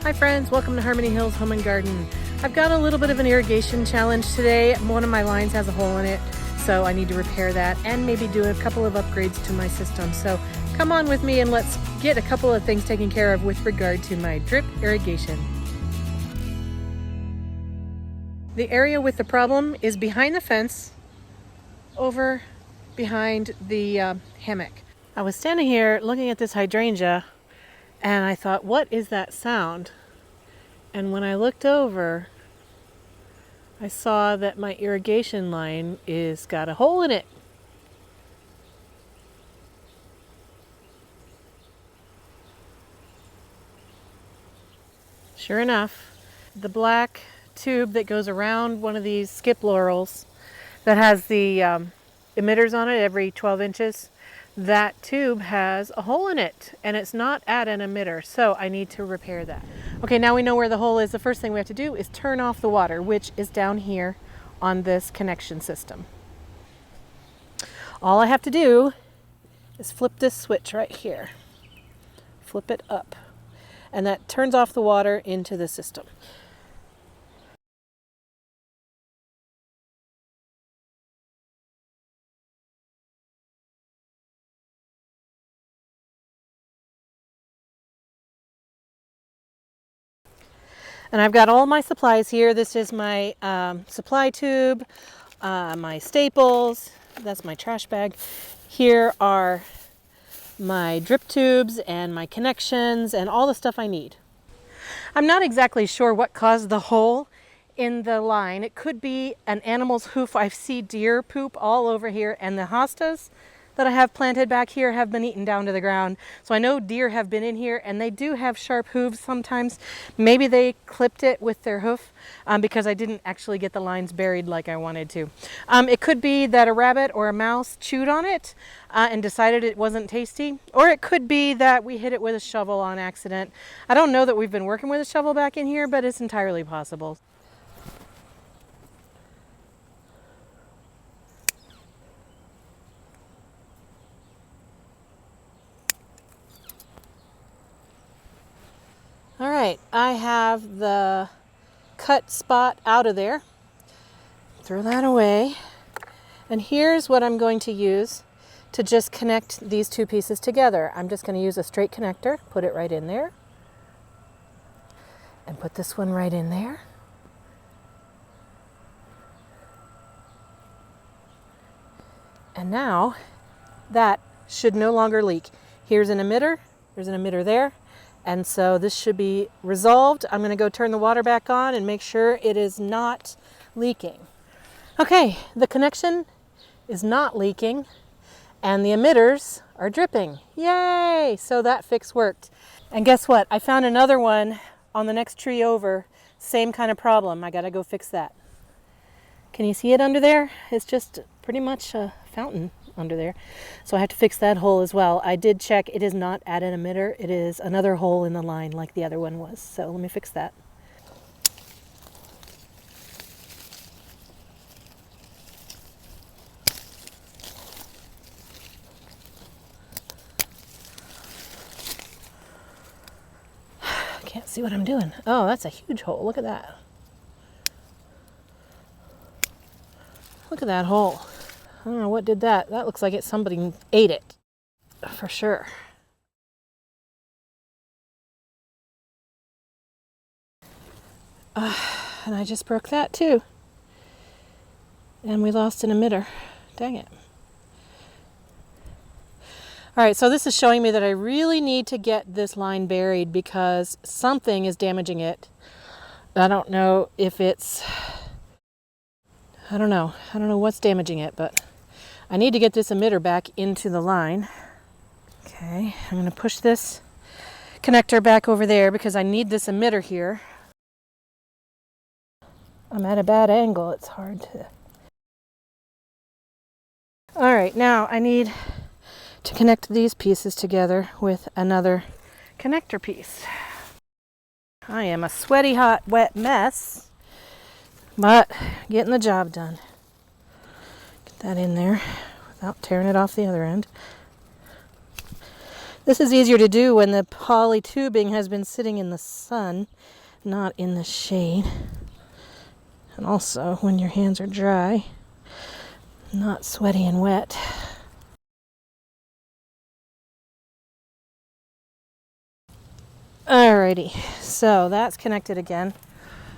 Hi friends, welcome to Harmony Hills Home and Garden. I've got a little bit of an irrigation challenge today. One of my lines has a hole in it, so I need to repair that and maybe do a couple of upgrades to my system. So come on with me and let's get a couple of things taken care of with regard to my drip irrigation. The area with the problem is behind the fence, over behind the hammock. I was standing here looking at this hydrangea and I thought, what is that sound? And when I looked over, I saw that my irrigation line is got a hole in it. Sure enough, the black tube that goes around one of these skip laurels that has the emitters on it every 12 inches, that tube has a hole in it and it's not at an emitter, so I need to repair that. Okay, now we know where the hole is. The first thing we have to do is turn off the water, which is down here on this connection system. All I have to do is flip this switch right here. Flip it up, and that turns off the water into the system. And I've got all my supplies here. This is my supply tube, my staples, that's my trash bag. Here are my drip tubes and my connections and all the stuff I need. I'm not exactly sure what caused the hole in the line. It could be an animal's hoof. I see deer poop all over here, and the hostas that I have planted back here have been eaten down to the ground. So I know deer have been in here, and they do have sharp hooves sometimes. Maybe they clipped it with their hoof because I didn't actually get the lines buried like I wanted to. It could be that a rabbit or a mouse chewed on it and decided it wasn't tasty. Or it could be that we hit it with a shovel on accident. I don't know that we've been working with a shovel back in here, but it's entirely possible. All right, I have the cut spot out of there. Throw that away. And here's what I'm going to use to just connect these two pieces together. I'm just going to use a straight connector, put it right in there, and put this one right in there. And now that should no longer leak. Here's an emitter, there's an emitter there. And so this should be resolved. I'm going to go turn the water back on and make sure it is not leaking. Okay, the connection is not leaking and the emitters are dripping. Yay! So that fix worked. And guess what? I found another one on the next tree over. Same kind of problem. I got to go fix that. Can you see it under there? It's just pretty much a fountain under there. So I have to fix that hole as well. I did check, it is not at an emitter. It is another hole in the line like the other one was. So let me fix that. Can't see what I'm doing. Oh, that's a huge hole. Look at that. Look at that hole. I don't know what did that. That looks like somebody ate it, for sure. And I just broke that too. And we lost an emitter. Dang it. All right, so this is showing me that I really need to get this line buried because something is damaging it. I don't know if it's, I don't know what's damaging it, but I need to get this emitter back into the line. Okay, I'm going to push this connector back over there because I need this emitter here. I'm at a bad angle, it's hard to... All right, now I need to connect these pieces together with another connector piece. I am a sweaty, hot, wet mess, but getting the job done. Get that in there without tearing it off the other end. This is easier to do when the poly tubing has been sitting in the sun, not in the shade. And also when your hands are dry, not sweaty and wet. Alrighty, so that's connected again.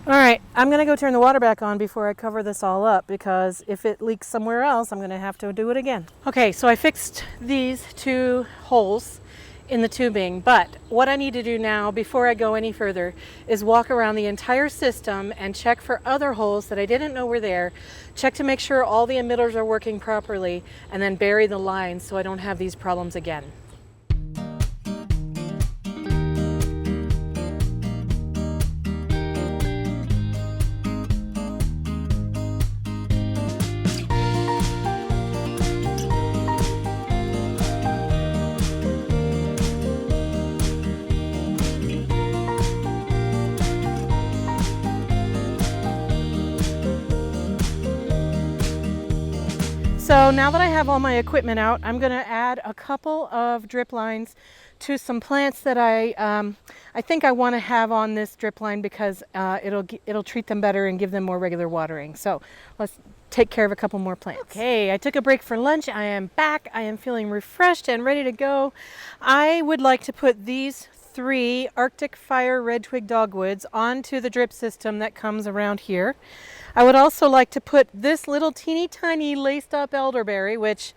Alright, I'm going to go turn the water back on before I cover this all up, because if it leaks somewhere else, I'm going to have to do it again. Okay, so I fixed these 2 holes in the tubing, but what I need to do now before I go any further is walk around the entire system and check for other holes that I didn't know were there, check to make sure all the emitters are working properly, and then bury the lines so I don't have these problems again. So now that I have all my equipment out, I'm going to add a couple of drip lines to some plants that I think I want to have on this drip line, because it'll treat them better and give them more regular watering. So let's take care of a couple more plants. Okay, I took a break for lunch. I am back. I am feeling refreshed and ready to go. I would like to put these 3 Arctic Fire Red Twig Dogwoods onto the drip system that comes around here. I would also like to put this little teeny tiny laced up elderberry, which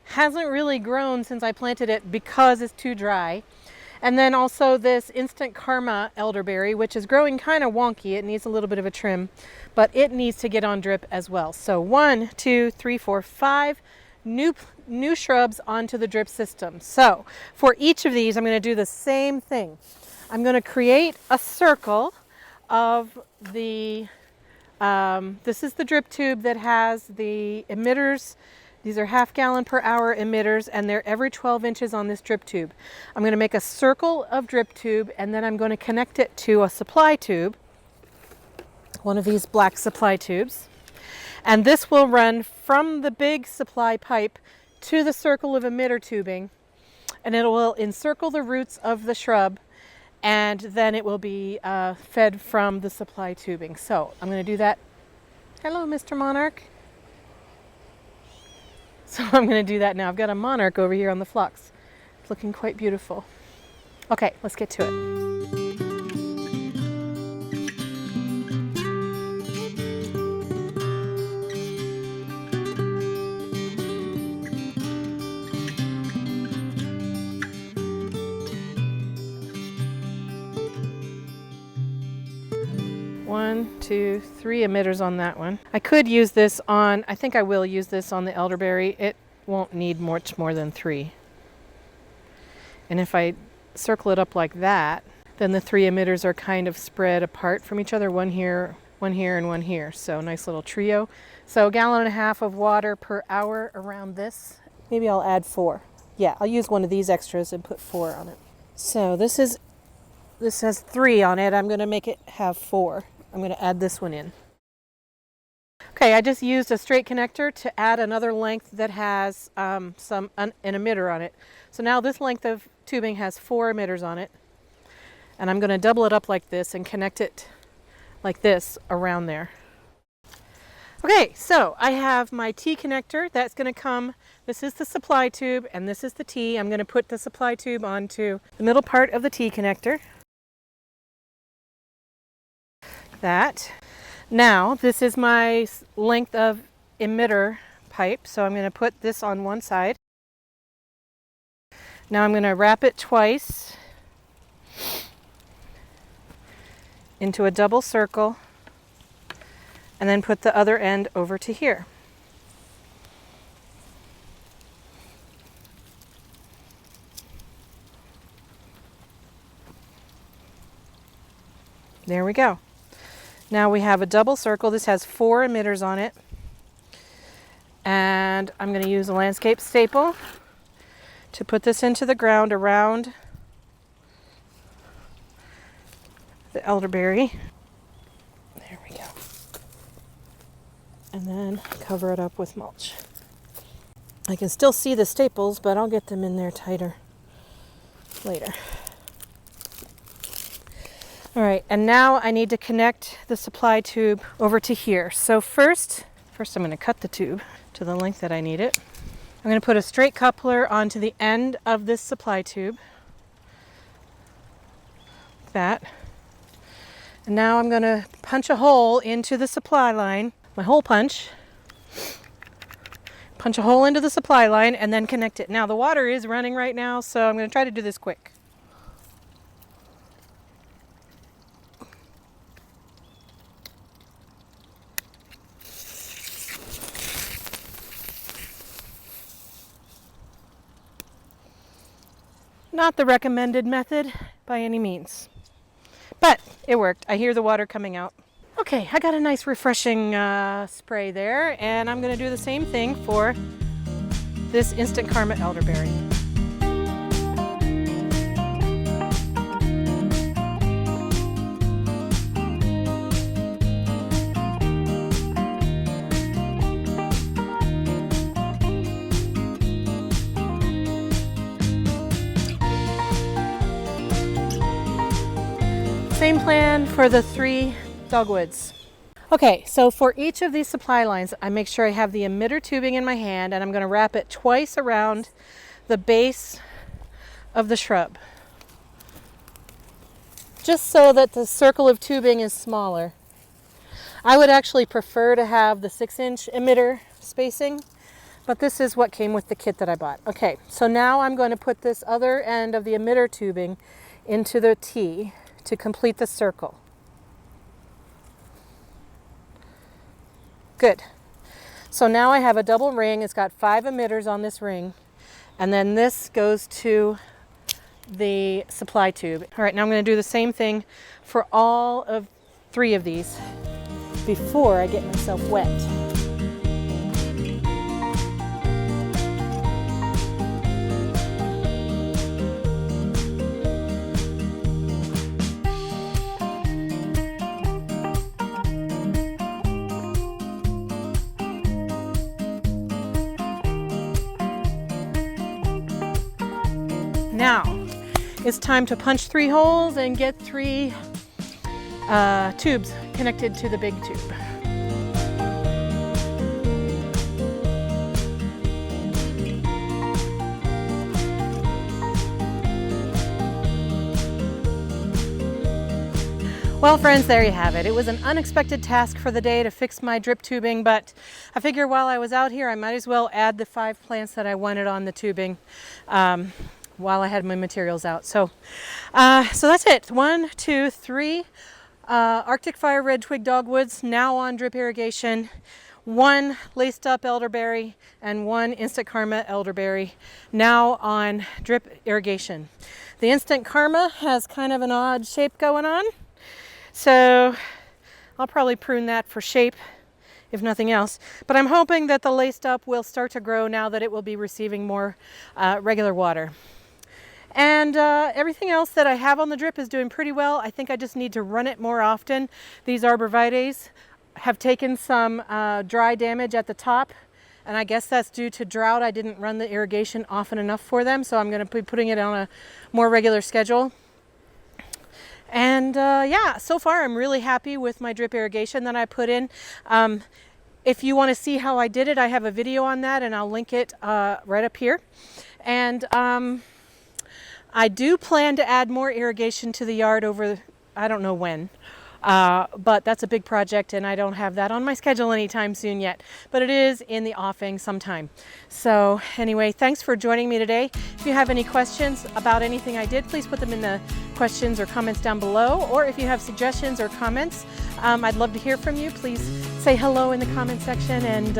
hasn't really grown since I planted it because it's too dry. And then also this Instant Karma elderberry, which is growing kind of wonky. It needs a little bit of a trim, but it needs to get on drip as well. So 1, 2, 3, 4, 5 new shrubs onto the drip system. So for each of these, I'm going to do the same thing. I'm going to create a circle of the this is the drip tube that has the emitters. These are 1/2 gallon per hour emitters, and they're every 12 inches on this drip tube. I'm going to make a circle of drip tube, and then I'm going to connect it to a supply tube, one of these black supply tubes. And this will run from the big supply pipe to the circle of emitter tubing, and it will encircle the roots of the shrub, and then it will be fed from the supply tubing. So I'm going to do that. Hello, Mr. Monarch. So I'm going to do that now. I've got a monarch over here on the phlox. It's looking quite beautiful. Okay, let's get to it. One, two, 3 emitters on that one. I could use this on, I think I will use this on the elderberry. It won't need much more than 3. And if I circle it up like that, then the 3 emitters are kind of spread apart from each other, one here, and one here. So nice little trio. So 1.5 gallons of water per hour around this. Maybe I'll add 4. Yeah, I'll use one of these extras and put 4 on it. So this has 3 on it. I'm going to make it have 4. I'm going to add this one in. Okay, I just used a straight connector to add another length that has an emitter on it. So now this length of tubing has 4 emitters on it. And I'm going to double it up like this and connect it like this around there. Okay, so I have my T connector that's going to come. This is the supply tube and this is the T. I'm going to put the supply tube onto the middle part of the T connector. That. Now this is my length of emitter pipe, so I'm going to put this on one side. Now I'm going to wrap it twice into a double circle and then put the other end over to here. There we go. Now we have a double circle. This has 4 emitters on it. And I'm going to use a landscape staple to put this into the ground around the elderberry. There we go. And then cover it up with mulch. I can still see the staples, but I'll get them in there tighter. later. All right, and now I need to connect the supply tube over to here. So first I'm going to cut the tube to the length that I need it. I'm going to put a straight coupler onto the end of this supply tube. Like that. And now I'm going to punch a hole into the supply line, my hole punch. Punch a hole into the supply line and then connect it. Now the water is running right now, so I'm going to try to do this quick. Not the recommended method by any means, but it worked. I hear the water coming out. Okay, I got a nice refreshing spray there, and I'm going to do the same thing for this Instant Karma elderberry. Same plan for the 3 dogwoods. Okay, so for each of these supply lines, I make sure I have the emitter tubing in my hand, and I'm going to wrap it twice around the base of the shrub, just so that the circle of tubing is smaller. I would actually prefer to have the 6-inch emitter spacing, but this is what came with the kit that I bought. Okay, so now I'm going to put this other end of the emitter tubing into the T to complete the circle. Good. So now I have a double ring. It's got 5 emitters on this ring, and then this goes to the supply tube. All right, now I'm going to do the same thing for all of 3 of these before I get myself wet. Now, it's time to punch 3 holes and get 3 tubes connected to the big tube. Well, friends, there you have it. It was an unexpected task for the day to fix my drip tubing, but I figure while I was out here, I might as well add the 5 plants that I wanted on the tubing while I had my materials out. So that's it. 1, 2, 3 Arctic Fire Red Twig Dogwoods now on drip irrigation, 1 laced up elderberry, and 1 Instant Karma elderberry now on drip irrigation. The Instant Karma has kind of an odd shape going on, so I'll probably prune that for shape, if nothing else. But I'm hoping that the laced up will start to grow now that it will be receiving more regular water. And everything else that I have on the drip is doing pretty well. I think I just need to run it more often. These arborvitaes have taken some dry damage at the top, and I guess that's due to drought. I didn't run the irrigation often enough for them, so I'm going to be putting it on a more regular schedule. And yeah, so far I'm really happy with my drip irrigation that I put in. If you want to see how I did it, I have a video on that, and I'll link it right up here. And I do plan to add more irrigation to the yard over, I don't know when, but that's a big project, and I don't have that on my schedule anytime soon yet, but it is in the offing sometime. So anyway, thanks for joining me today. If you have any questions about anything I did, please put them in the questions or comments down below, or if you have suggestions or comments, I'd love to hear from you. Please say hello in the comment section, and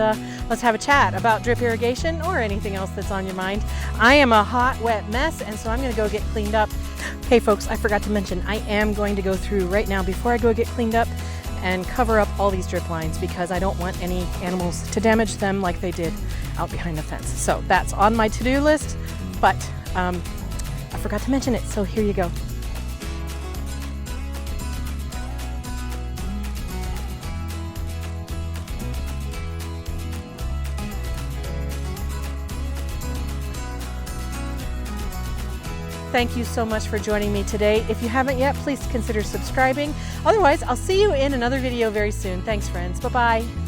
let's have a chat about drip irrigation or anything else that's on your mind. I am a hot, wet mess, and so I'm going to go get cleaned up. Hey folks, I forgot to mention, I am going to go through right now before I go get cleaned up and cover up all these drip lines, because I don't want any animals to damage them like they did out behind the fence. So that's on my to-do list, but I forgot to mention it, so here you go. thank you so much for joining me today. If you haven't yet, please consider subscribing. Otherwise, I'll see you in another video very soon. Thanks, friends. Bye-bye.